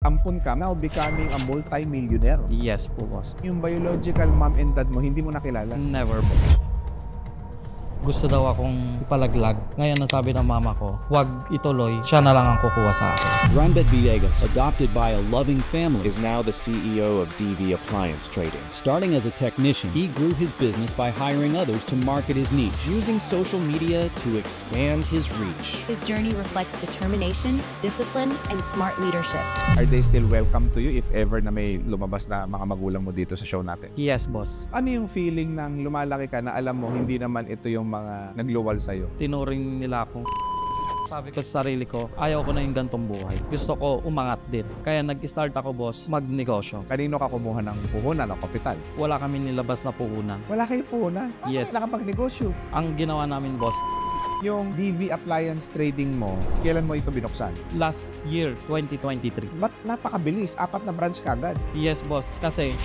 ampun ka, now becoming a multi-millionaire. Yes po, boss. Yung biological mom and dad mo, hindi mo nakilala. Never po. Gusto daw akong ipalaglag. Ngayon nasabi ng mama ko, huwag ituloy, siya na lang ang kukuha sa akin. Dranbet Villegas, adopted by a loving family, is now the CEO of DV Appliance Trading. starting as a technician, he grew his business by hiring others to market his niche. Using social media to expand his reach. His journey reflects determination, discipline, and smart leadership. Are they still welcome to you if ever na may lumabas na mga magulang mo dito sa show natin? Yes, boss. Ano yung feeling ng lumalaki ka na alam mo hindi naman ito yung mga nagluwal sa'yo? Tinuring nila ako. Sabi ko sa sarili ko, ayaw ko na yung gantong buhay. Gusto ko umangat din. Kaya nag-start ako, boss, magnegosyo. Kanino ka kumuha ng puhunan o kapital? Wala kami nilabas na puhunan. Wala kayo puhunan? Yes. Nakapagnegosyo. Ang ginawa namin, boss, Yung DV Appliance Trading mo, kailan mo ito binuksan? last year, 2023. Ba't napakabilis? 4 na branch kagad. Yes, boss. Kasi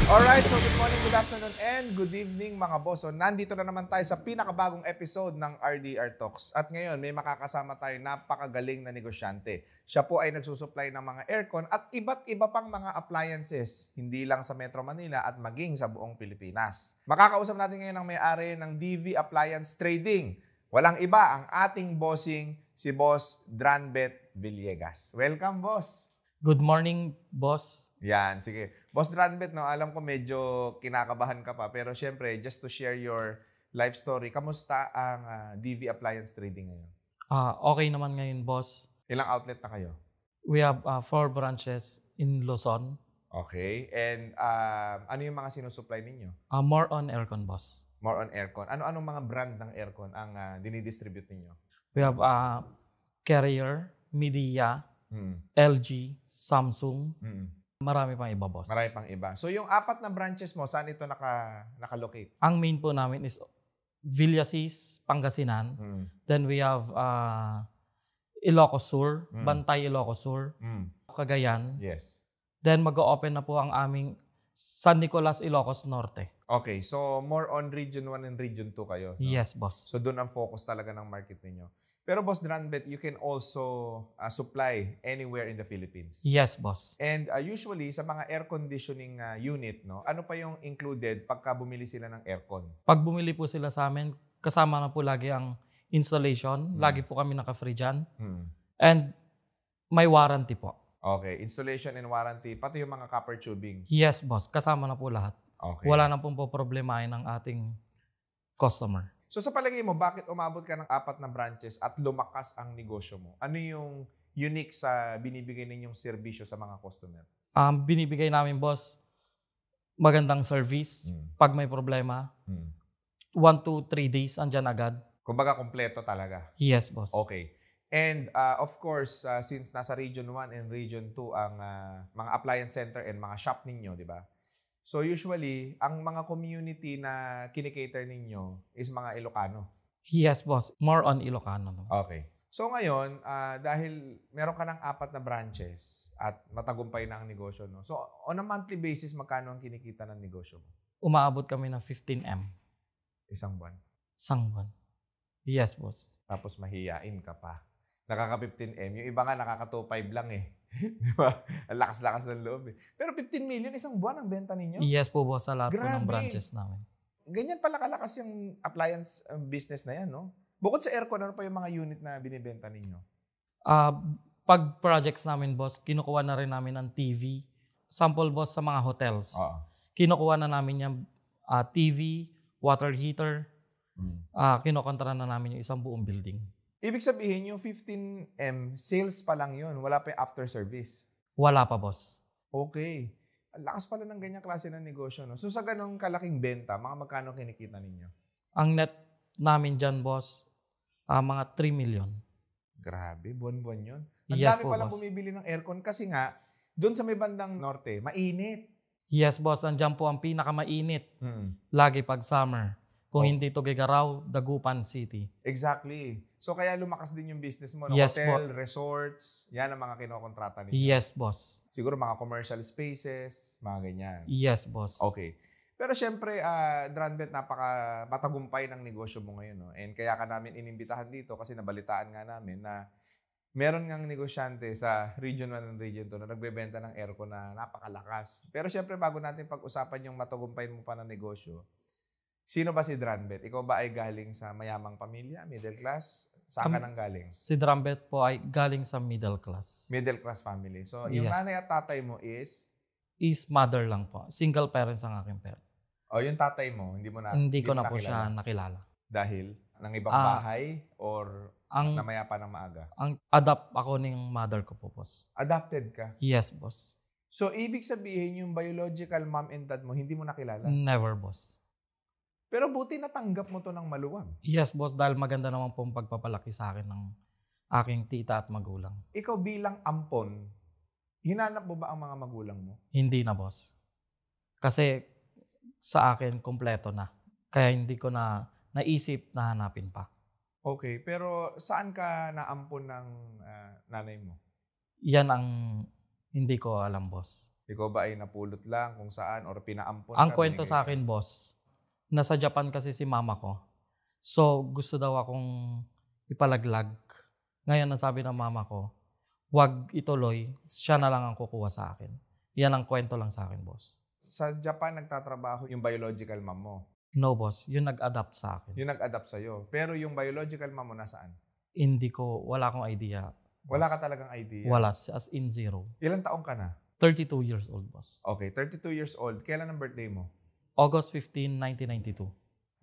Alright, so good morning, good afternoon, and good evening mga boss. So nandito na naman tayo sa pinakabagong episode ng RDR Talks. At ngayon, may makakasama tayo napakagaling na negosyante. Siya po ay nagsusupply ng mga aircon at iba't iba pang mga appliances, hindi lang sa Metro Manila at maging sa buong Pilipinas. Makakausap natin ngayon ang may-ari ng DV Appliance Trading. Walang iba ang ating bossing, si Boss Dranbet Villegas. Welcome, boss! good morning, boss. Yan, sige. Boss Dranbet, no, alam ko medyo kinakabahan ka pa, pero syempre, just to share your life story, kamusta ang DV Appliance Trading ngayon? Okay naman ngayon, boss. Ilang outlet na kayo? We have 4 branches in Luzon. Okay. And ano yung mga sinusupply ninyo? More on aircon, boss. More on aircon. Ano-anong mga brand ng aircon ang dinidistribute ninyo? We have Carrier, Midea, LG, Samsung. Marami pang iba, boss. Marami pang iba. So yung 4 na branches mo, saan ito nakalocate? Ang main po namin is Villasis, Pangasinan. Then we have Ilocos Sur, Bantay Ilocos Sur, Cagayan. Yes. Then mag-o-open na po ang aming San Nicolas, Ilocos Norte. Okay. So more on Region 1 and Region 2 kayo? No? Yes, boss. So doon ang focus talaga ng market ninyo. Pero Boss Dranbet, you can also supply anywhere in the Philippines. Yes, boss. And usually sa mga air conditioning unit, no, ano pa yung included pagka bumili sila ng aircon? Pag bumili po sila sa amin, kasama na po lagi ang installation. Lagi po kami naka-free dyan. And may warranty po. Okay, installation and warranty, pati yung mga copper tubing. Yes, boss. Kasama na po lahat. Okay. Wala na pong poproblemahin ng ating customer. So sa palagay mo, bakit umabot ka ng 4 na branches at lumakas ang negosyo mo? Ano yung unique sa binibigay ninyong serbisyo sa mga customer? Binibigay namin, boss, magandang service. Pag may problema, 1 to 3 days, andyan agad. Kumbaga, kompleto talaga. Yes, boss. Okay. And of course, since nasa Region 1 and Region 2 ang mga appliance center and mga shop ninyo, di ba? So usually, ang mga community na kinikater ninyo is mga Ilocano. Yes, boss. More on Ilocano. No? Okay. So ngayon, dahil meron ka ng 4 na branches at matagumpay na ang negosyo, no? So on a monthly basis, magkano ang kinikita ng negosyo mo? Umaabot kami ng 15M. Isang buwan. Isang buwan. Yes, boss. Tapos mahiyain ka pa. Nakaka-15M. Yung iba nga nakaka-2.5 lang eh. Di ba? Ang lakas-lakas ng loob eh. Pero 15 million isang buwan ang benta ninyo? Yes po, boss. Sa lahat po Grabe. ng branches namin. Ganyan pala kalakas yung appliance business na yan, no? Bukod sa aircon, ano pa yung mga unit na binibenta ninyo? Pag projects namin, boss, kinukuha na rin namin ng TV. Sample, boss, sa mga hotels. Kinukuha na namin yung TV, water heater. Kinukontra na namin yung isang buong building. Ibig sabihin, yung 15M, sales pa lang yun. Wala pa yung after service. Wala pa, boss. Okay. Ang lakas pala ng ganyang klase ng negosyo, no? So sa ganong kalaking benta, mga magkano kinikita ninyo? Ang net namin dyan, boss, mga 3 million. Grabe, buwan-buwan yun. Ang Yes dami po, palang boss. bumibili ng aircon kasi nga, doon sa may bandang norte, mainit. Yes, boss. Andyan po ang pinakamainit. Lagi pag summer. Kung hindi Tuguegarao, Dagupan City. Exactly. So kaya lumakas din yung business mo. No? Yes, Hotel, resorts, yan ang mga kinokontrata ninyo. Yes, boss. Siguro mga commercial spaces, mga ganyan. Yes, boss. Okay. Pero syempre, Dranbet, napaka matagumpay ng negosyo mo ngayon. No? And kaya ka namin inimbitahan dito kasi nabalitaan nga namin na meron ngang negosyante sa Region 1 and Region 2 na nagbebenta ng aircon na napakalakas. Pero syempre, bago natin pag-usapan yung matagumpay mo pa ng negosyo, sino ba si Dranbet? Ikaw ba ay galing sa mayamang pamilya, middle class? Saan ka nang galing? Si Dranbet po ay galing sa middle class. Middle class family. So, yung Yes. nanay at tatay mo is? Is mother lang po. Single parents ang aking parents. O, yung tatay mo, hindi mo na Hindi ko mo na po nakilala? siya nakilala. Dahil? Ng ibang bahay? Or namaya pa ng maaga? Ang adapt ako ng mother ko po, boss. Adopted ka? Yes, boss. So, ibig sabihin, yung biological mom and dad mo, hindi mo nakilala? Never, boss. Pero buti natanggap mo to ng maluwag. Yes, boss, dahil maganda naman pong pagpapalaki sa akin ng aking tita at magulang. Ikaw bilang ampon, hinanap mo ba ang mga magulang mo? Hindi na, boss. Kasi sa akin, kompleto na. Kaya hindi ko na naisip na hanapin pa. Okay, pero saan ka naampon ng nanay mo? Yan ang hindi ko alam, boss. Ikaw ba ay napulot lang kung saan or pinaampon Ang ka? kwento sa akin, boss, nasa Japan kasi si mama ko. So, gusto daw akong ipalaglag. Ngayon, nasabi ng mama ko, wag ituloy, siya na lang ang kukuha sa akin. Yan ang kwento lang sa akin, boss. Sa Japan, nagtatrabaho yung biological mom mo. No, boss. Yung nag-adapt sa akin. Yung nag-adapt sa'yo. Pero yung biological mom mo nasaan? Hindi ko, wala akong idea. Wala boss. ka talagang idea? Wala, as in zero. Ilang taong ka na? 32 years old, boss. Okay, 32 years old. Kailan ang birthday mo? August 15, 1992.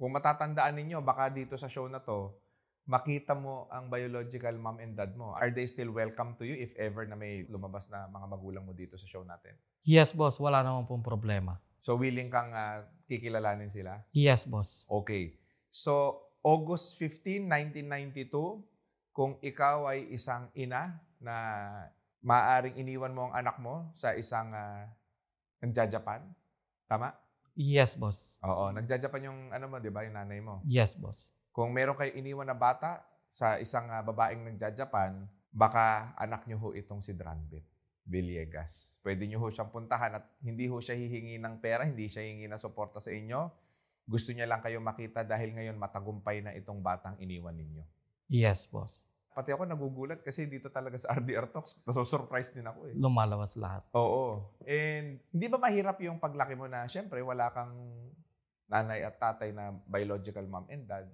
Kung matatandaan ninyo, baka dito sa show na to, makita mo ang biological mom and dad mo. Are they still welcome to you if ever na may lumabas na mga magulang mo dito sa show natin? Yes, boss. Wala naman pong problema. So, willing kang kikilalanin sila? Yes, boss. Okay. So, August 15, 1992, kung ikaw ay isang ina na maaaring iniwan mo ang anak mo sa isang nagja-Japan, tama? Yes, boss. Oo, nagja-Japan yung mo, di ba, yung nanay mo. Yes, boss. Kung meron kayo iniwan na bata sa isang babaeng nagja-Japan, baka anak nyo ho itong si Dranbet Villegas. Pwede nyo ho siyang puntahan at hindi ho siya hihingi ng pera, hindi siya hihingi ng suporta sa inyo. Gusto niya lang kayo makita dahil ngayon matagumpay na itong batang iniwan ninyo. Yes, boss. Pati ako nagugulat kasi dito talaga sa RDR Talks, naso-surprise din ako eh. Lumalabas lahat. Oo. And hindi ba mahirap yung paglaki mo na syempre wala kang nanay at tatay na biological mom and dad?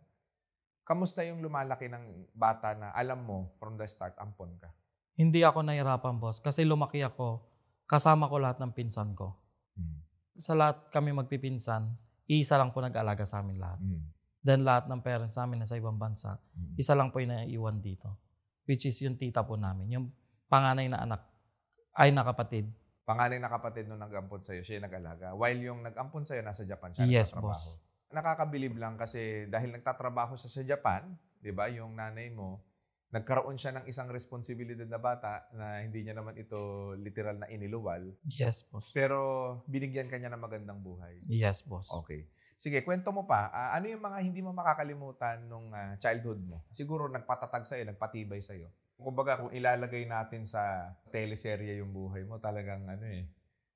Kamusta yung lumalaki ng bata na alam mo from the start, ampon ka? Hindi ako nahirapan, boss. Kasi lumaki ako, kasama ko lahat ng pinsan ko. Sa lahat kami magpipinsan, isa lang po nag-alaga sa amin lahat. Then lahat ng parents namin nasa ibang bansa, isa lang po yung naiiwan dito. Which is yung tita po namin. Yung panganay na anak ay nakapatid. Panganay na kapatid nung nag-ampon sa'yo, siya yung nag-alaga. While yung nag-ampon sa'yo, nasa Japan siya Yes, nagtatrabaho. boss. Nakakabilib lang kasi dahil nagtatrabaho siya sa Japan, di ba, yung nanay mo, nagkaroon siya ng isang responsibilidad na bata na hindi niya naman ito literal na iniluwal. Yes, boss. Pero binigyan ka niya ng magandang buhay. Yes, boss. Okay. Sige, kwento mo pa. Ano yung mga hindi mo makakalimutan nung childhood mo? Siguro nagpatatag sa'yo, nagpatibay sa'yo. Kumbaga, kung ilalagay natin sa teleserye yung buhay mo, talagang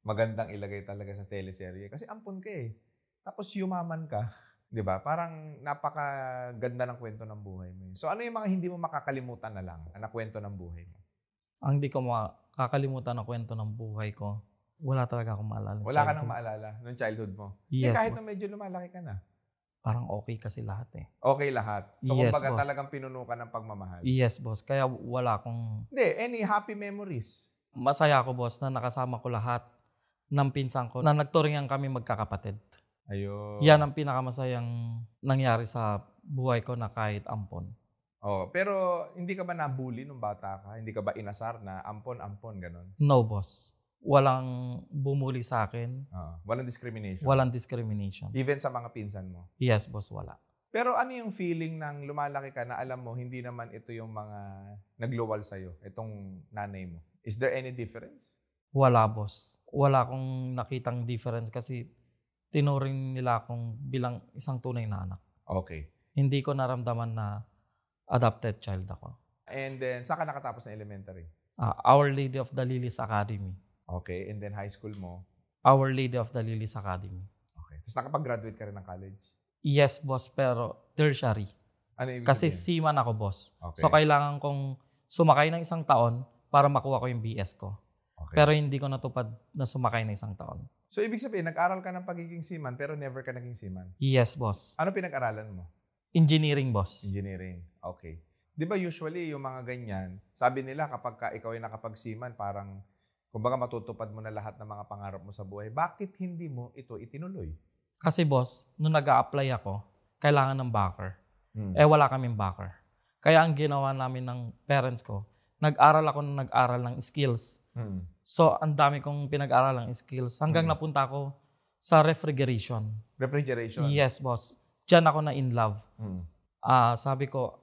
magandang ilagay talaga sa teleserye. Kasi ampun ka eh. Tapos yumaman ka. 'Di ba? Parang napakaganda ng kwento ng buhay mo. So ano yung mga hindi mo makakalimutan na lang na kwento ng buhay mo? Ang di ko makakalimutan na kwento ng buhay ko, wala talaga akong maalala. Wala ka nang maalala nung childhood mo? Yes, kahit boss. na medyo lumalaki ka na. Parang okay kasi lahat eh. Okay lahat. So Yes, kumbaga boss. talagang pinuno ka ng pagmamahal. Yes, boss. Kaya wala akong... Hindi, any happy memories? Masaya ako, boss, na nakasama ko lahat ng pinsan ko na nagturingan kami magkakapatid. Ayun. Yan ang pinakamasayang nangyari sa buhay ko na kahit ampon. Oh, pero hindi ka ba nabully nung bata ka? Hindi ka ba inasar na ampon, ganon? No, boss. Walang bumuli sa akin. Walang discrimination? Walang discrimination. Even sa mga pinsan mo? Yes, boss, wala. Pero ano yung feeling ng lumalaki ka na alam mo, hindi naman ito yung mga nagluwal sa'yo, itong nanay mo? Is there any difference? Wala, boss. Wala akong nakitang difference kasi tinuring nila akong bilang isang tunay na anak. Okay. Hindi ko naramdaman na adopted child ako. And then, saan ka nakatapos na elementary? Our Lady of the Lilies Academy. Okay. And then high school mo? Our Lady of the Lilies Academy. Okay. Tapos nakapag-graduate ka rin ng college? Yes, boss, pero tertiary. Ano ibig Kasi sabihin? seaman ako, boss. Okay. So, kailangan kong sumakay ng isang taon para makuha ko yung BS ko. Okay. Pero hindi ko natupad na sumakay ng isang taon. So, ibig sabihin, nag-aral ka ng pagiging seaman pero never ka naging seaman? Yes, boss. Ano pinag-aralan mo? Engineering, boss. Engineering. Okay. Di ba usually yung mga ganyan, sabi nila kapag ikaw ay nakapag-seaman, parang kumbaga matutupad mo na lahat ng mga pangarap mo sa buhay. Bakit hindi mo ito itinuloy? Kasi, boss, nung nag-a-apply ako, kailangan ng backer. Wala kaming backer. Kaya ang ginawa namin ng parents ko, nag-aral ako ng nag-aral ng skills. So, ang dami kong pinag-aral ng skills hanggang napunta ako sa refrigeration. Refrigeration? Yes, boss. Diyan ako na in love. Sabi ko,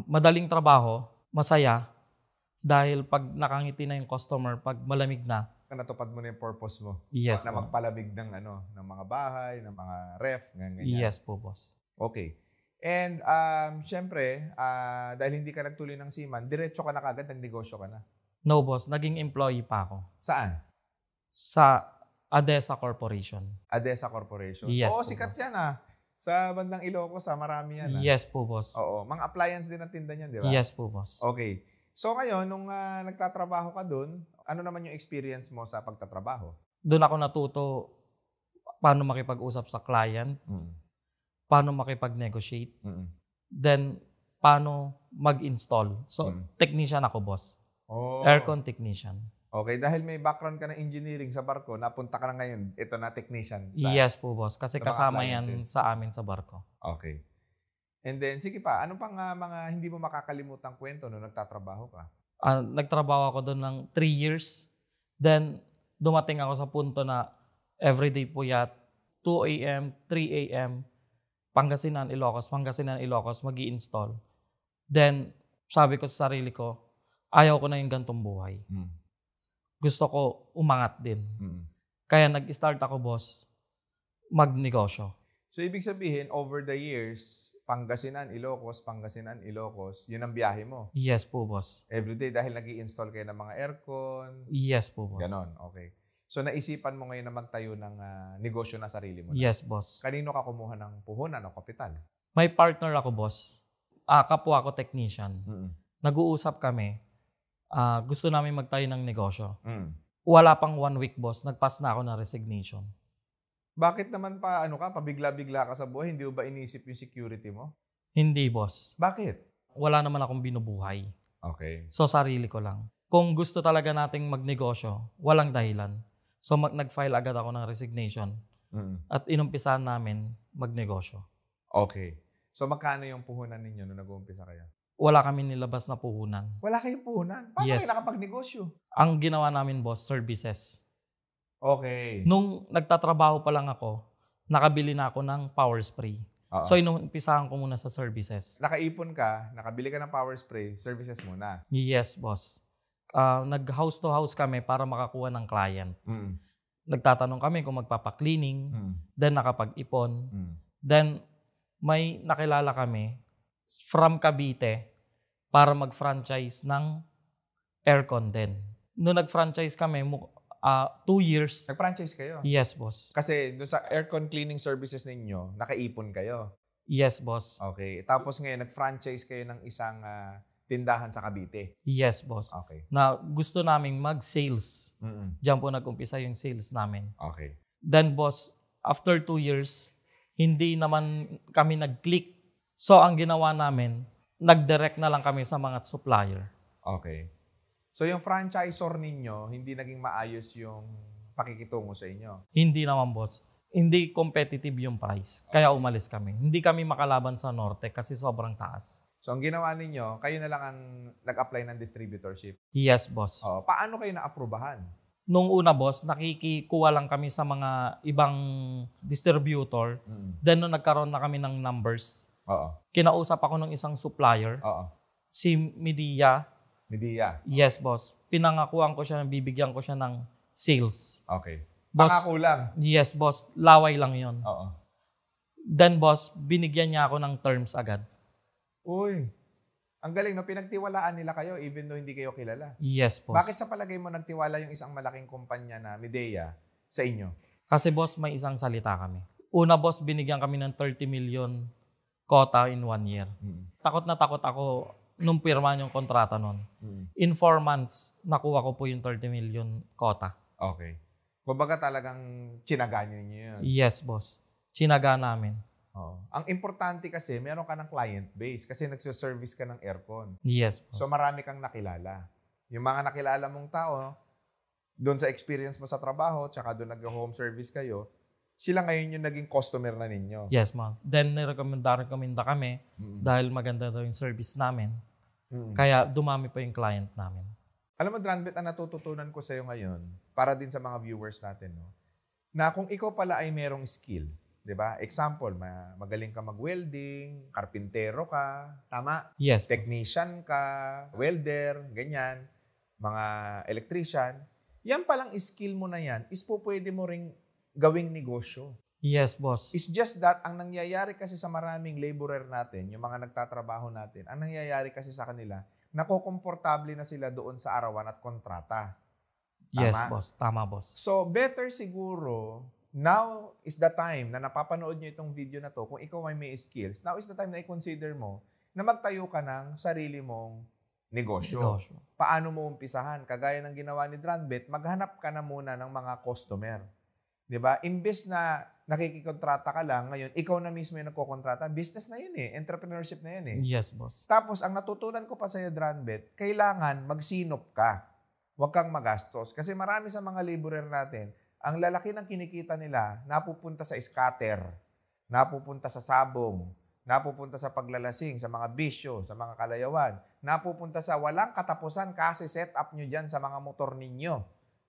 madaling trabaho, masaya, dahil pag nakangiti na yung customer, pag malamig na, Natupad mo na yung purpose mo? yes Na po. magpalamig ng, ng mga bahay, ng mga ref, ganyan. Yes po, boss. Okay. And, syempre, dahil hindi ka nagtuloy ng seaman, diretso ka na kagad, nagnegosyo ka na. No, boss. Naging employee pa ako. Saan? Sa ADESA Corporation. ADESA Corporation. Yes Oo, po, sikat yan Sa bandang Ilocos marami yan Yes po, boss. Oo, mga appliance din ang tinda niyan, di ba? Yes po, boss. Okay. So ngayon, nung nagtatrabaho ka doon, ano naman yung experience mo sa pagtatrabaho? Doon ako natuto paano makipag-usap sa client, paano makipag-negotiate, then paano mag-install. So, technician ako, boss. Oh. Aircon technician. Okay, dahil may background ka ng engineering sa barko, napunta ka na ngayon, ito na technician. Yes po, boss. Kasi sa mga kasama yan appliances. sa amin sa barko. Okay. And then, sige pa, ano pang mga hindi mo makakalimutang kwento nung nagtatrabaho ka? Nagtrabaho ako doon ng 3 years. Then, dumating ako sa punto na everyday po 2 a.m., 3 a.m., Pangasinan, Ilocos, mag-i-install. Then, sabi ko sa sarili ko, ayaw ko na yung gantong buhay. Gusto ko umangat din. Kaya nag-start ako, boss, magnegosyo. So, ibig sabihin, over the years, Pangasinan, Ilocos, yun ang biyahe mo. Yes po, boss. Everyday dahil nag-i-install kayo ng mga aircon. Yes po, boss. Ganon, okay. So, naisipan mo ngayon na magtayo ng negosyo na sarili mo na. Yes, boss. Kanino ka kumuha ng puhunan o kapital? May partner ako, boss. Kapwa ako technician. Nag-uusap kami. Gusto namin magtayo ng negosyo. Wala pang 1 week, boss. Nagpass na ako ng resignation. Bakit naman pabigla-bigla ka sa buhay? Hindi mo ba inisip yung security mo? Hindi, boss. Bakit? Wala naman akong binubuhay. Okay. So, sarili ko lang. Kung gusto talaga nating magnegosyo, walang dahilan. So, nag-file agad ako ng resignation at inumpisahan namin magnegosyo. Okay. So, magkano yung puhunan ninyo nung nag-uumpisa kayo? Wala kami nilabas na puhunan. Wala kayong puhunan? Paano Yes. kayo nakapagnegosyo? Ang ginawa namin, boss, services. Okay. Nung nagtatrabaho pa lang ako, nakabili na ako ng power spray. Oo. So, inumpisahan ko muna sa services. Nakaipon ka, nakabili ka ng power spray, services muna. Yes, boss. Nag-house to house kami para makakuha ng client. Mm. Nagtatanong kami kung magpapa-cleaning, then nakapag-ipon. Mm. Then, may nakilala kami from Cavite para mag-franchise ng aircon din. Noong nag-franchise kami, 2 years. Nag-franchise kayo? Yes, boss. Kasi doon sa aircon cleaning services ninyo, nakaipon kayo. Yes, boss. Okay. Tapos ngayon, nag-franchise kayo ng isang tindahan sa Cavite. Yes, boss. Okay. Na gusto naming mag-sales. Mm-mm. Diyan po nag-umpisa yung sales namin. Okay. Then, boss, after 2 years, hindi naman kami nag-click. So, ang ginawa namin, nag-direct na lang kami sa mga supplier. Okay. So, yung franchisor ninyo, hindi naging maayos yung pakikitungo sa inyo. Hindi naman, boss. Hindi competitive yung price. Kaya umalis kami. Hindi kami makalaban sa Norte kasi sobrang taas. So, ang ginawa ninyo, kayo na lang ang nag-apply ng distributorship. Yes, boss. Oh, paano kayo na-aprobahan? Nung una, boss, nakikikuha lang kami sa mga ibang distributor. Then, nung nagkaroon na kami ng numbers, Oo. kinausap ako ng isang supplier, Oo. si Media. Media. Yes, boss. Pinangakuan ko siya, bibigyan ko siya ng sales. Okay. Boss, Pangako lang. yes, boss. Laway lang yon. Oo. Then, boss, binigyan niya ako ng terms agad. Uy. Ang galing, no? Pinagtiwalaan nila kayo even though hindi kayo kilala. Yes, boss. Bakit sa palagay mo nagtiwala yung isang malaking kumpanya na Medea sa inyo? Kasi, boss, may isang salita kami. Una, boss, binigyan kami ng 30 million quota in 1 year. Takot na takot ako nung pirma yung kontrata nun. In 4 months, nakuha ko po yung 30 million quota. Okay. Kumbaga talagang tsinaga niyo yun. Yes, boss. Tsinaga namin. Oo. Ang importante kasi, meron ka ng client base kasi nagsiservice ka ng aircon. Yes, boss. So marami kang nakilala. Yung mga nakilala mong tao, doon sa experience mo sa trabaho, tsaka doon nag-home service kayo, sila ngayon yung naging customer na ninyo. Yes, ma'am. Then, nirekomenda kami dahil maganda daw yung service namin. Kaya dumami pa yung client namin. Alam mo, Dranbet, ang natututunan ko sa'yo ngayon, para din sa mga viewers natin, no? Na kung ikaw pala ay merong skill, di ba? Example, magaling ka mag-welding, karpintero ka, tama? Yes. Technician ka, welder, ganyan, mga electrician. Yan palang skill mo na yan is po pwede mo ring gawing negosyo. Yes, boss. It's just that, ang nangyayari kasi sa maraming laborer natin, yung mga nagtatrabaho natin, ang nangyayari kasi sa kanila, nakokomportable na sila doon sa arawan at kontrata. Tama? Yes, boss. Tama, boss. So, better siguro, now is the time na napapanood nyo itong video na to, kung ikaw ay may skills, now is the time na i-consider mo na magtayo ka ng sarili mong negosyo. Paano mo umpisahan? Kagaya ng ginawa ni Dranbet, maghanap ka na muna ng mga customer. 'Di ba? Imbes na nakikikontrata ka lang, ngayon ikaw na mismo yung nagkokontrata, business na 'yun eh, entrepreneurship na 'yun eh. Yes, boss. Tapos ang natutunan ko pa sa iyo, Dranbet, kailangan magsinop ka. Huwag kang magastos kasi marami sa mga laborer natin, ang lalaki ng kinikita nila napupunta sa scatter, napupunta sa sabong, napupunta sa paglalasing, sa mga bisyo, sa mga kalayawan, napupunta sa walang katapusan kasi set up nyo dyan sa mga motor ninyo.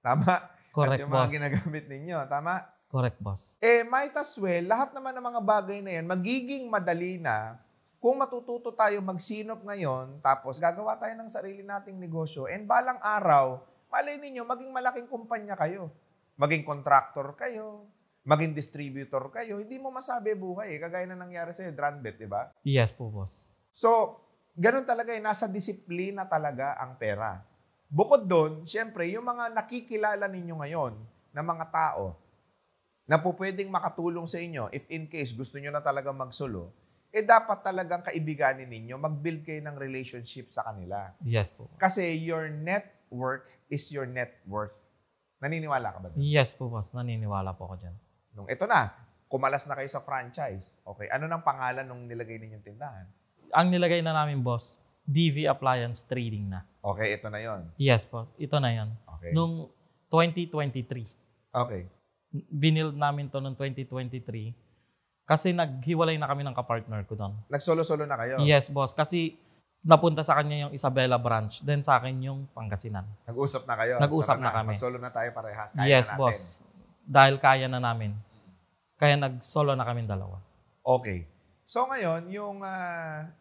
Tama? Correct, at yung boss. mga ginagamit ninyo. Tama? Correct, boss. Might as well, lahat naman ng mga bagay na yan, magiging madali na kung matututo tayo magsinop ngayon, tapos gagawa tayo ng sarili nating negosyo, and balang araw, malay ninyo, maging malaking kumpanya kayo. Maging contractor kayo, maging distributor kayo, hindi mo masabi buhay. Kagaya na nangyari sa'yo, Dranbet, di ba? Yes po, boss. So, ganun talaga nasa disiplina talaga ang pera. Bukod doon, syempre, yung mga nakikilala ninyo ngayon na mga tao na po pwedeng makatulong sa inyo if in case gusto nyo na talaga magsolo, dapat talagang kaibiganin ninyo, mag-build kayo ng relationship sa kanila. Yes po. Kasi your network is your net worth. Naniniwala ka ba doon? Yes po, boss. Naniniwala po ako dyan. Ito na, kumalas na kayo sa franchise. Okay, ano nang pangalan nung nilagay ninyong tindahan? Ang nilagay na namin, boss, DV Appliance Trading na. Okay, ito na yon. Yes po. Ito na yon. Okay. Nung 2023. Okay. Binild namin to noong 2023 kasi naghiwalay na kami ng kapartner ko doon. Nagsolo-solo na kayo? Yes, boss. Kasi napunta sa kanya yung Isabela branch, then sa akin yung Pangasinan. Nag-usap na kayo? Nag-usap Tara na kami. Mag-solo na tayo parehas. Kaya Yes, na natin. boss. Dahil kaya na namin. Kaya nag-solo na kami dalawa. Okay. So ngayon, yung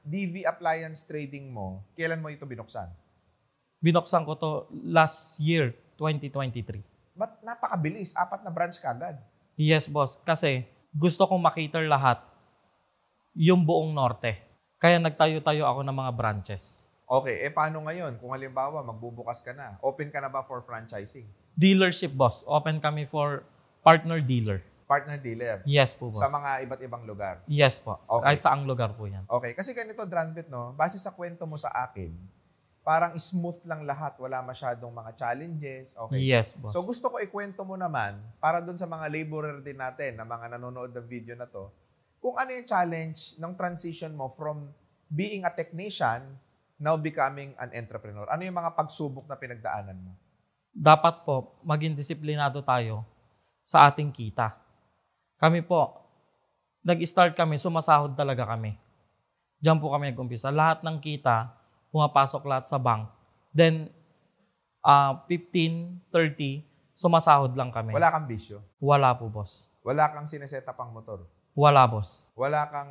DV Appliance Trading mo, kailan mo ito binuksan? Binuksan ko to last year, 2023. Ba't napakabilis? 4 na branch kagad. Yes, boss. Kasi gusto kong makita lahat yung buong norte. Kaya nagtayo-tayo ako ng mga branches. Okay. Paano ngayon? Kung halimbawa, magbubukas ka na, open ka na ba for franchising? Dealership, boss. Open kami for partner dealer. Partner dealer? Yes po, boss. Sa mga iba't ibang lugar? Yes po. Okay. Kahit saang lugar po yan. Okay. Kasi ganito, Dranbet, no? Base sa kwento mo sa akin, parang smooth lang lahat. Wala masyadong mga challenges. Okay. Yes, boss. So gusto ko ikwento mo naman, para dun sa mga laborer din natin, na mga nanonood ng video na to, kung ano yung challenge ng transition mo from being a technician, now becoming an entrepreneur. Ano yung mga pagsubok na pinagdaanan mo? Dapat po, maging disiplinado tayo sa ating kita. Kami po, nag-start kami, sumasahod talaga kami. Diyan po kami nag-umpisa. Lahat ng kita, pumapasok lahat sa bank. Then, 15, 30, sumasahod lang kami. Wala kang bisyo? Wala po, boss. Wala kang sineset up ang motor? Wala, boss. Wala kang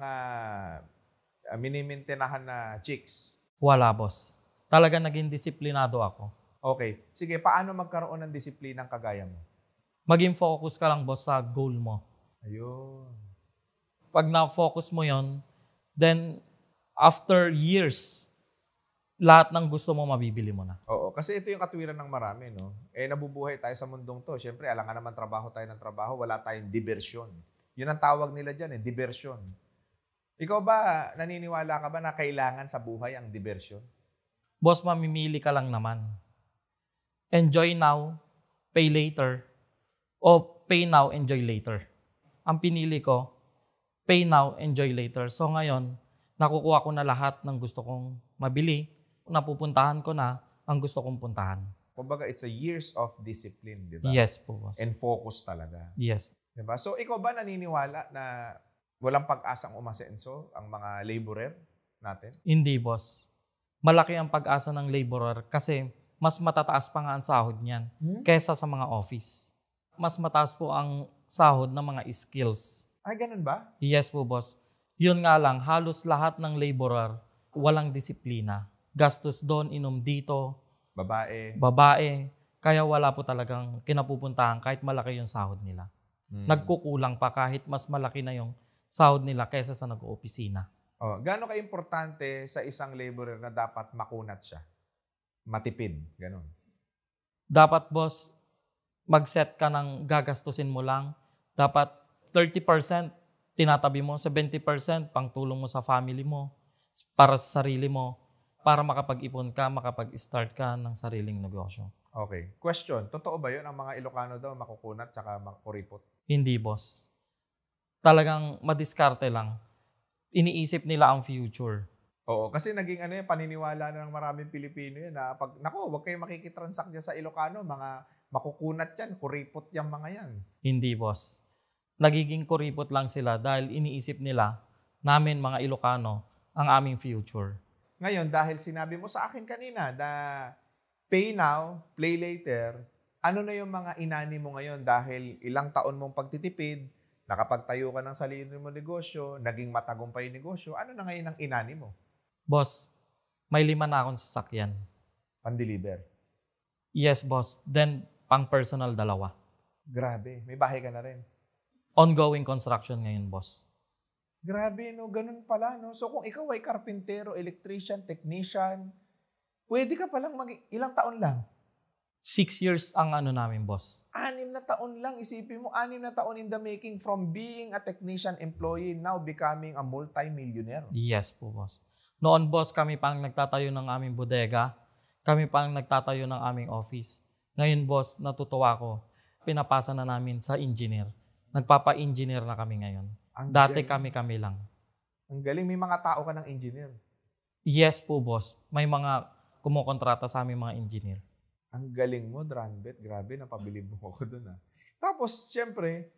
minimintenahan na chicks? Wala, boss. Talaga naging disiplinado ako. Okay. Sige, paano magkaroon ng disiplinang kagaya mo? Maging focus ka lang, boss, sa goal mo. Ayun. Pag na-focus mo yon, then after years, lahat ng gusto mo, mabibili mo na. Oo. Kasi ito yung katwiran ng marami, no? Nabubuhay tayo sa mundong to. Siyempre, alam nga naman trabaho tayo ng trabaho. Wala tayong diversyon. Yun ang tawag nila dyan, diversion. Ikaw ba, naniniwala ka ba na kailangan sa buhay ang diversion? Boss, mamimili ka lang naman. Enjoy now, pay later. O pay now, enjoy later. Ang pinili ko, pay now, enjoy later. So ngayon, nakukuha ko na lahat ng gusto kong mabili. Napupuntahan ko na ang gusto kong puntahan. Kumbaga, it's a years of discipline, di ba? Yes po, boss. And focus talaga. Yes. Di ba? So, ikaw ba naniniwala na walang pag-asang umasenso ang mga laborer natin? Hindi, boss. Malaki ang pag-asa ng laborer kasi mas matataas pa nga ang sahod niyan kaysa sa mga office. Mas mataas po ang sahod ng mga skills. Ay, ganun ba? Yes po, boss. Yun nga lang, halos lahat ng laborer walang disiplina. Gastos doon, inom dito, babae. Kaya wala po talagang kinapupuntahan kahit malaki yung sahod nila. Nagkukulang pa kahit mas malaki na yung sahod nila kaysa sa nag-oopisina. Oh, gaano ka-importante sa isang laborer na dapat makunat siya? Matipid, ganun. Dapat, boss, mag-set ka ng gagastusin mo lang. Dapat 30% tinatabi mo, 70% pang tulong mo sa family mo, para sa sarili mo, para makapag-ipon ka, makapag-start ka ng sariling negosyo. Okay. Question, totoo ba yun? Ang mga Ilocano daw makukunat tsaka makuripot? Hindi, boss. Talagang madiskarte lang. Iniisip nila ang future. Oo, kasi naging paniniwala na ng maraming Pilipino yun na pag, huwag kayo makikitransact dyan sa Ilocano, mga makukunat yan, kuripot yung mga yan. Hindi, boss. Nagiging kuripot lang sila dahil iniisip nila, namin mga Ilocano, ang aming future. Ngayon, dahil sinabi mo sa akin kanina na pay now, play later, ano na yung mga inani mo ngayon dahil ilang taon mong pagtitipid, nakapagtayo ka ng sarili mo negosyo, naging matagumpay yung negosyo, ano na ngayon ang inani mo? Boss, may 5 na akong sasakyan. Pan-deliver? Yes, boss. Then, pang-personal 2. Grabe, may bahay ka na rin. Ongoing construction ngayon, boss. Grabe, no? Ganun pala, no? So, kung ikaw ay karpintero, electrician, technician, pwede ka palang ilang taon lang? 6 years ang namin, boss. 6 na taon lang. Isipin mo, 6 na taon in the making from being a technician employee, now becoming a multi-millionaire. Yes po, boss. Noon, boss, kami pang nagtatayo ng aming bodega. Kami pang nagtatayo ng aming office. Ngayon, boss, natutuwa ko. Pinapasa na namin sa engineer. Nagpapa-engineer na kami ngayon. Dati kami lang. Ang galing. May mga tao ka ng engineer. Yes po, boss. May mga kumukontrata sa aming mga engineer. Ang galing mo, Dranbet. Grabe, napabilib mo ako dun. Tapos, syempre,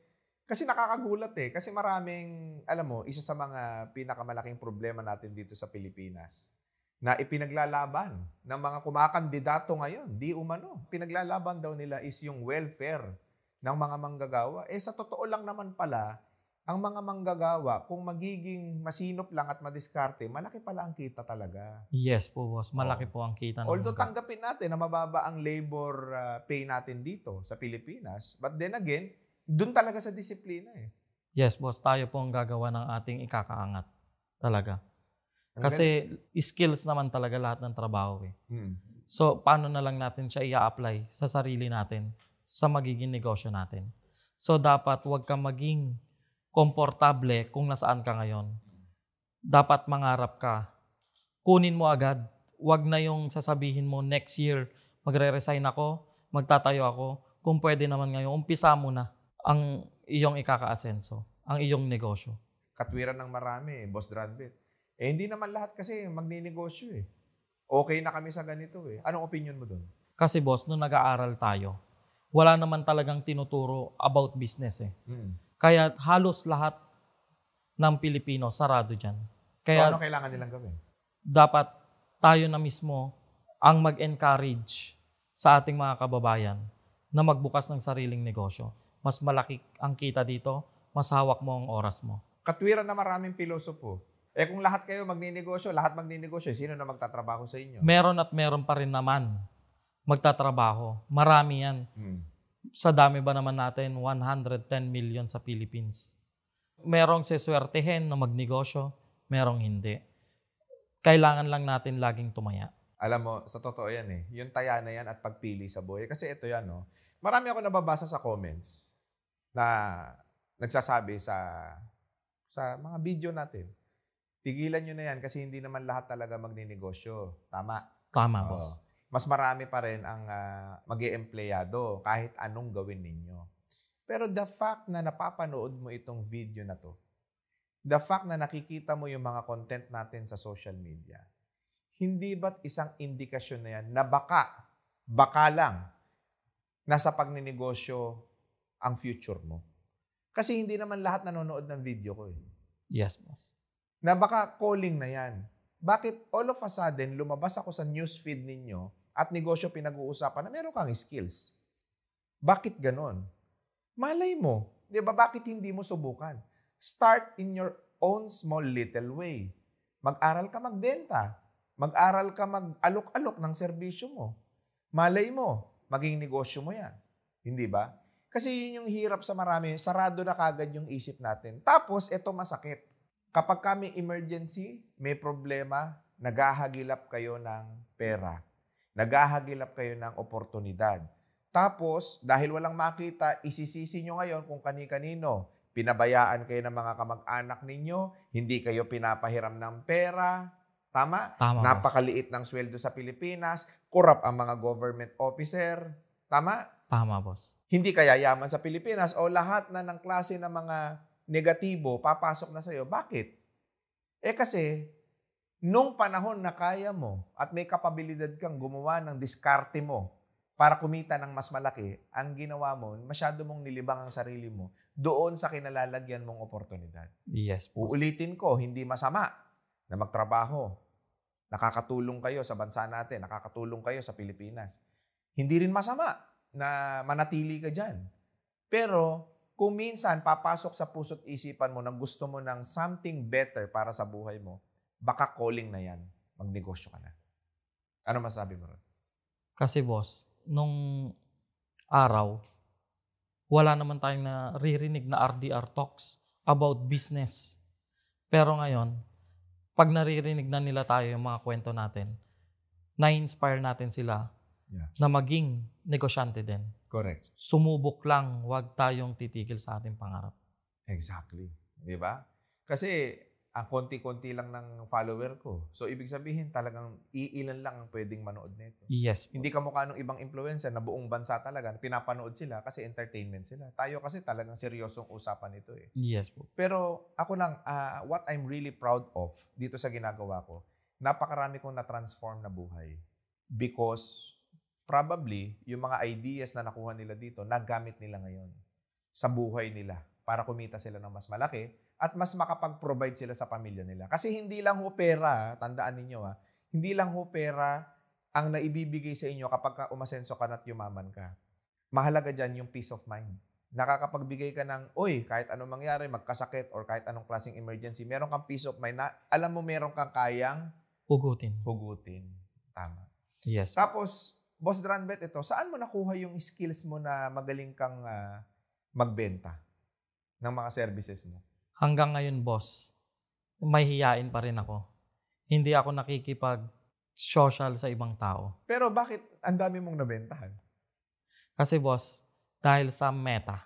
kasi nakakagulat Kasi maraming, alam mo, isa sa mga pinakamalaking problema natin dito sa Pilipinas na ipinaglalaban ng mga kumakandidato ngayon, di umano. Pinaglalaban daw nila is yung welfare ng mga manggagawa. Sa totoo lang naman pala, ang mga manggagawa, kung magiging masinop lang at madiskarte, malaki pala ang kita talaga. Yes po, boss. Malaki po ang kita. Although tanggapin natin na mababa ang labor pay natin dito sa Pilipinas, but then again, dun talaga sa disiplina Yes, boss. Tayo po ang gagawa ng ating ikakaangat. Talaga. Kasi skills naman talaga lahat ng trabaho So, paano na lang natin siya i-apply sa sarili natin, sa magiging negosyo natin. So, dapat huwag kang maging komportable kung nasaan ka ngayon. Dapat mangarap ka. Kunin mo agad. Huwag na yung sasabihin mo, next year, magre-resign ako, magtatayo ako. Kung pwede naman ngayon, umpisa mo na ang iyong ikaka-asenso, ang iyong negosyo. Katwiran ng marami, Boss Dranbet. Hindi naman lahat kasi magninegosyo Okay na kami sa ganito Anong opinion mo doon? Kasi boss, nung nag-aaral tayo, wala naman talagang tinuturo about business Kaya halos lahat ng Pilipino sarado dyan. Kaya so ano kailangan nilang gawin? Dapat tayo na mismo ang mag-encourage sa ating mga kababayan na magbukas ng sariling negosyo. Mas malaki ang kita dito, mas hawak mo ang oras mo. Katwiran na maraming pilosopo. Kung lahat kayo magninegosyo, sino na magtatrabaho sa inyo? Meron at meron pa rin naman magtatrabaho. Marami yan. Sa dami ba naman natin, 110 million sa Philippines. Merong seswertehin na magnegosyo, merong hindi. Kailangan lang natin laging tumaya. Alam mo, sa totoo yan Yung taya na yan at pagpili sa buhay. Kasi ito yan Marami ako nababasa sa comments na nagsasabi sa mga video natin, tigilan nyo na yan kasi hindi naman lahat talaga magninegosyo. Tama? Tama, Oo. boss. Mas marami pa rin ang mag-e-empleyado kahit anong gawin ninyo. Pero the fact na napapanood mo itong video na to, the fact na nakikita mo yung mga content natin sa social media, hindi ba't isang indikasyon na yan na baka lang, nasa pagninegosyo ang future mo? Kasi hindi naman lahat nanonood ng video ko eh. Yes, boss. Na baka calling na yan. Bakit all of a sudden lumabas ako sa newsfeed ninyo at negosyo pinag-uusapan na meron kang skills? Bakit ganon? Malay mo. Di ba? Bakit hindi mo subukan? Start in your own small little way. Mag-aral ka magbenta. Mag-aral ka mag-alok-alok ng serbisyo mo. Malay mo, maging negosyo mo yan. Hindi ba? Kasi yun yung hirap sa marami. Sarado na kagad yung isip natin. Tapos, ito masakit. Kapag kami emergency, may problema, naghahagilap kayo ng pera. Naghahagilap kayo ng oportunidad. Tapos, dahil walang makita, isisisi nyo ngayon kung kani-kanino. Pinabayaan kayo ng mga kamag-anak ninyo, hindi kayo pinapahiram ng pera. Tama? Tama, Napakaliit ng sweldo sa Pilipinas, corrupt ang mga government officer. Tama? Tama, boss. Hindi kaya yaman sa Pilipinas o lahat na ng klase ng mga negatibo papasok na sa'yo. Bakit? Kasi, nung panahon na kaya mo at may kapabilidad kang gumawa ng diskarte mo para kumita ng mas malaki, ang ginawa mo, masyado mong nilibang ang sarili mo doon sa kinalalagyan mong oportunidad. Yes, boss. Uulitin ko, hindi masama na magtrabaho. Nakakatulong kayo sa bansa natin, nakakatulong kayo sa Pilipinas. Hindi rin masama na manatili ka dyan. Pero kung minsan papasok sa puso't isipan mo na gusto mo ng something better para sa buhay mo, baka calling na yan, magnegosyo ka na. Ano masabi mo ron? Kasi boss, nung araw, wala naman tayong naririnig na RDR talks about business. Pero ngayon, pag naririnig na nila tayo yung mga kwento natin, na-inspire natin sila na maging negosyante din. Correct. Sumubok lang, huwag tayong titigil sa ating pangarap. Exactly. Di ba? Kasi ang konti-konti lang ng follower ko. So, ibig sabihin talagang iilan lang ang pwedeng manood nito. Yes. Hindi kamukha ng ibang influencer na buong bansa talaga, pinapanood sila kasi entertainment sila. Tayo kasi talagang seryosong usapan ito eh. Yes po. Pero ako lang, what I'm really proud of dito sa ginagawa ko, napakarami kong na-transform na buhay. Because probably, yung mga ideas na nakuha nila dito, nagamit nila ngayon sa buhay nila para kumita sila ng mas malaki at mas makapag-provide sila sa pamilya nila. Kasi hindi lang ho pera, tandaan ninyo hindi lang ho pera ang naibibigay sa inyo kapag umasenso ka at yumaman ka. Mahalaga dyan yung peace of mind. Nakakapagbigay ka ng, kahit anong mangyari, magkasakit or kahit anong klaseng emergency, meron kang peace of mind na alam mo meron kang kayang Hugutin. Tama. Yes. Tapos, Boss Dranbet, ito, saan mo nakuha yung skills mo na magaling kang magbenta ng mga services mo? Hanggang ngayon, boss, may hiyain pa rin ako. Hindi ako nakikipag-social sa ibang tao. Pero bakit ang dami mong nabentahan? Kasi, boss, dahil sa Meta.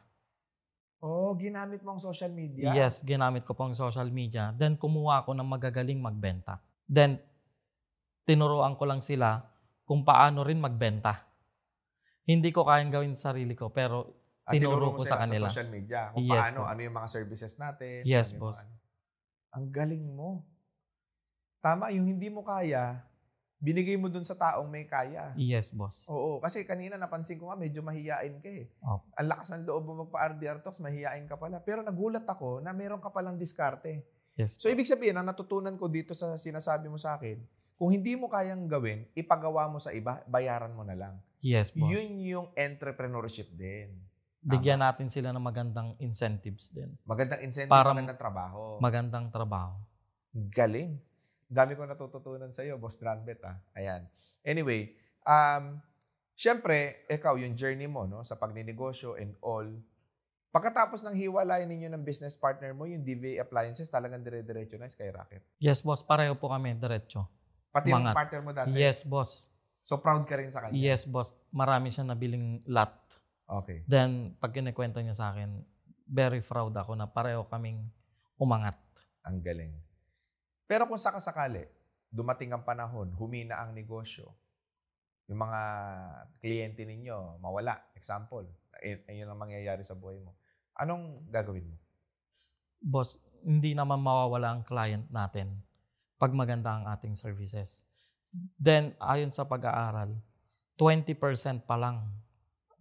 Ginamit mo ang social media? Yes, ginamit ko po ang social media. Then, kumuha ako ng magagaling magbenta. Then, tinuruan ko lang sila kung paano rin magbenta. Hindi ko kayang gawin sa sarili ko, pero tinuro ko sa kanila. Sa social media. Kung Yes, paano, po. ano yung mga services natin. Yes, ano boss. Ang galing mo. Tama, yung hindi mo kaya, binigay mo dun sa taong may kaya. Yes, boss. Oo, kasi kanina napansin ko nga, medyo mahiyain ka eh. Opo. Ang lakas ng loob mo magpa-RDR Talks, mahiyain ka pala. Pero nagulat ako na meron ka palang diskarte. Yes. So, ibig sabihin, ang natutunan ko dito sa sinasabi mo sa akin, kung hindi mo kayang gawin, ipagawa mo sa iba, bayaran mo na lang. Yes, boss. Yun yung entrepreneurship din. Bigyan natin sila ng magandang incentives din. Magandang incentive, Para magandang trabaho. Magandang trabaho. Galing. Dami ko natututunan sa iyo, Boss Dranbet. Ayan. Anyway, syempre, ikaw, yung journey mo no, sa pagninegosyo and all, pagkatapos ng hiwalayan ninyo ng business partner mo, yung DVA Appliances, talagang dire-diretso na Skyrocket. Yes, boss. Pareho po kami, diretso. Pati yung Umangat. partner mo dati? Yes, boss. So, proud ka rin sa kanya? Yes, boss. Marami siya nabiling lot. Okay. Then, pag kinikwento niya sa akin, very proud ako na pareho kaming umangat. Ang galing. Pero kung sakasakali, dumating ang panahon, humina ang negosyo, yung mga kliyente ninyo, mawala. Example, ayun ang mangyayari sa buhay mo. Anong gagawin mo? Boss, hindi naman mawawala ang client natin pag maganda ang ating services. Then, ayon sa pag-aaral, 20% pa lang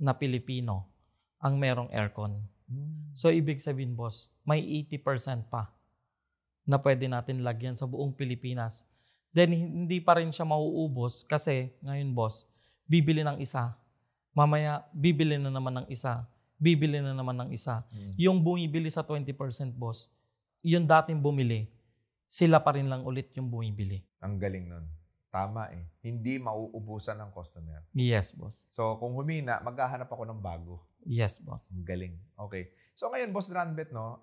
na Pilipino ang merong aircon. So, ibig sabihin, boss, may 80% pa na pwede natin lagyan sa buong Pilipinas. Then, hindi pa rin siya mauubos kasi ngayon, boss, bibili ng isa. Mamaya, bibili na naman ng isa. Bibili na naman ng isa. Yung bumibili sa 20%, boss, yung dating bumili, sila pa rin lang ulit yung bumibili. Ang galing nun. Tama eh. Hindi mauubusan ng customer. Yes, boss. So, kung humina, maghahanap ako ng bago. Yes, boss. Ang galing. Okay. So, ngayon, Boss Dranbet, no,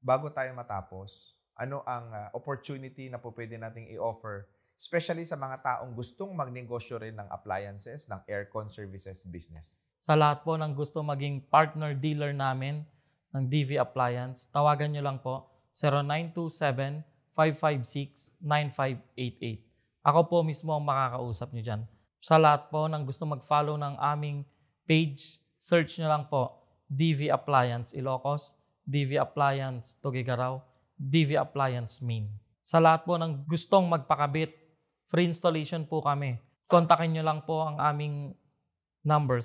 bago tayo matapos, ano ang opportunity na po pwede nating i-offer, especially sa mga taong gustong magnegosyo rin ng appliances, ng aircon services business? Sa lahat po ng gusto maging partner dealer namin ng DV Appliance, tawagan nyo lang po 0927-556-9588. Ako po mismo ang makakausap nyo dyan. Sa lahat po ng gusto mag-follow ng aming page, search nyo lang po DV Appliance Ilocos, DV Appliance Tugigaraw, DV Appliance Main. Sa lahat po ng gustong magpakabit, free installation po kami. Kontakin nyo lang po ang aming number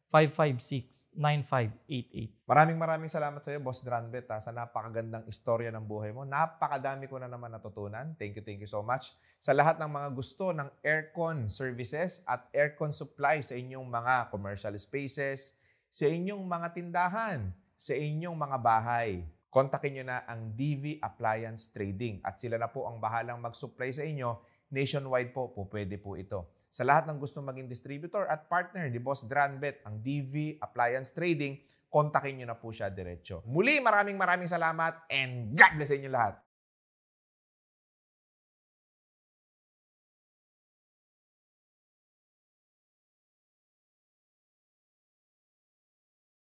0927-556-9588. Maraming salamat sa iyo, Boss Dranbet, sa napakagandang istorya ng buhay mo. Napakadami ko na naman natutunan. Thank you so much. Sa lahat ng mga gusto ng aircon services at aircon supply sa inyong mga commercial spaces, sa inyong mga tindahan, sa inyong mga bahay, kontakin nyo na ang DV Appliance Trading at sila na po ang bahalang mag-supply sa inyo. Nationwide po pwede po ito. Sa lahat ng gustong maging distributor at partner ni Boss Dranbet, ang DV Appliance Trading, kontakin nyo na po siya diretso. Muli, maraming salamat and God bless sa inyo lahat.